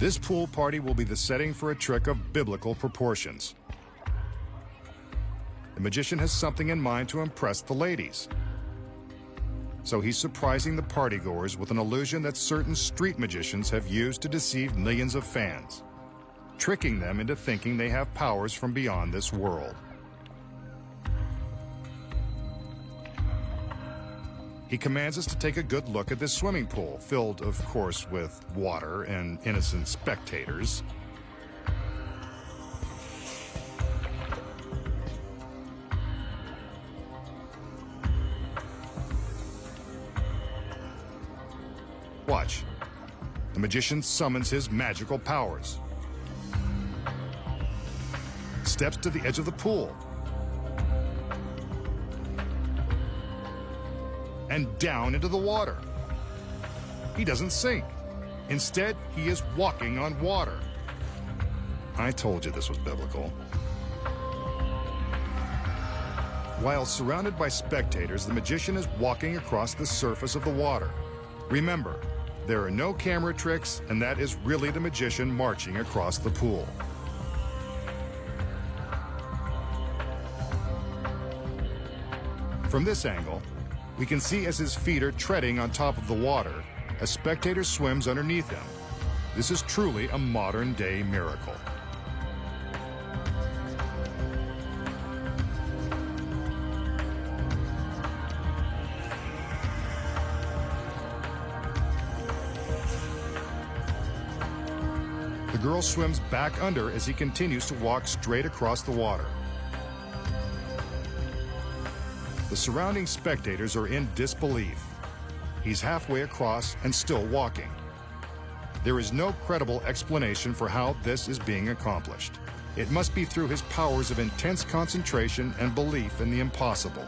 This pool party will be the setting for a trick of biblical proportions. The magician has something in mind to impress the ladies. So he's surprising the partygoers with an illusion that certain street magicians have used to deceive millions of fans, tricking them into thinking they have powers from beyond this world. He commands us to take a good look at this swimming pool, filled, of course, with water and innocent spectators. Watch. The magician summons his magical powers. Steps to the edge of the pool. And down into the water. He doesn't sink. Instead, he is walking on water. I told you this was biblical. While surrounded by spectators, the magician is walking across the surface of the water. Remember, there are no camera tricks, and that is really the magician marching across the pool. From this angle, we can see as his feet are treading on top of the water, a spectator swims underneath him. This is truly a modern-day miracle. The girl swims back under as he continues to walk straight across the water. The surrounding spectators are in disbelief. He's halfway across and still walking. There is no credible explanation for how this is being accomplished. It must be through his powers of intense concentration and belief in the impossible.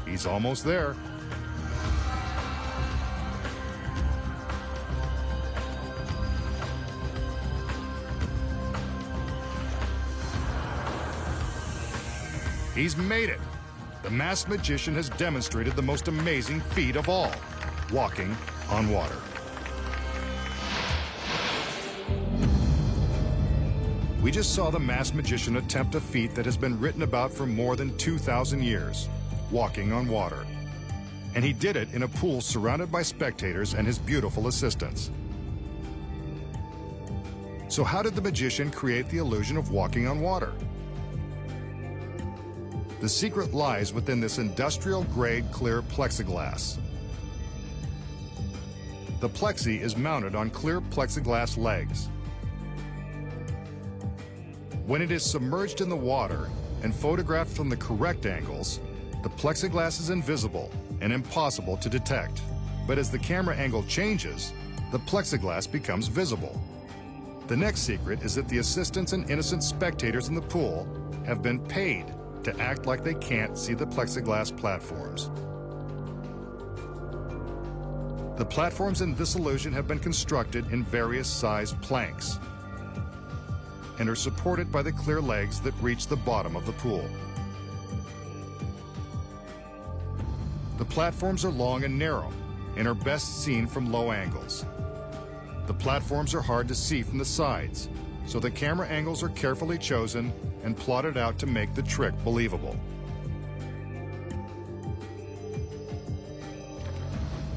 He's almost there. He's made it. The masked magician has demonstrated the most amazing feat of all, walking on water. We just saw the masked magician attempt a feat that has been written about for more than 2,000 years, walking on water. And he did it in a pool surrounded by spectators and his beautiful assistants. So how did the magician create the illusion of walking on water? The secret lies within this industrial-grade clear plexiglass. The plexi is mounted on clear plexiglass legs. When it is submerged in the water and photographed from the correct angles, the plexiglass is invisible and impossible to detect. But as the camera angle changes, the plexiglass becomes visible. The next secret is that the assistants and innocent spectators in the pool have been paid to act like they can't see the plexiglass platforms. The platforms in this illusion have been constructed in various sized planks and are supported by the clear legs that reach the bottom of the pool. The platforms are long and narrow and are best seen from low angles. The platforms are hard to see from the sides, so the camera angles are carefully chosen and plotted out to make the trick believable.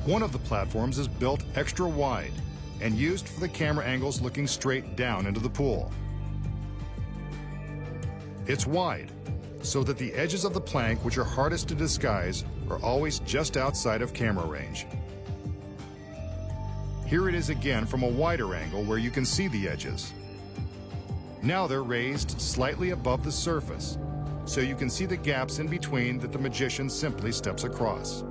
One of the platforms is built extra wide and used for the camera angles looking straight down into the pool. It's wide, so that the edges of the plank, which are hardest to disguise, are always just outside of camera range. Here it is again from a wider angle where you can see the edges. Now they're raised slightly above the surface, so you can see the gaps in between that the magician simply steps across.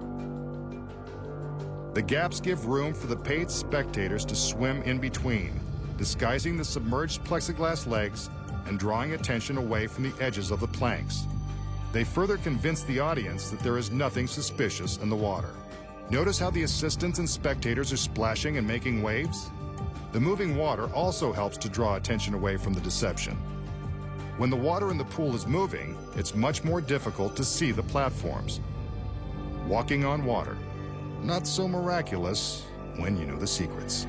The gaps give room for the paid spectators to swim in between, disguising the submerged plexiglass legs and drawing attention away from the edges of the planks. They further convince the audience that there is nothing suspicious in the water. Notice how the assistants and spectators are splashing and making waves? The moving water also helps to draw attention away from the deception. When the water in the pool is moving, it's much more difficult to see the platforms. Walking on water, not so miraculous when you know the secrets.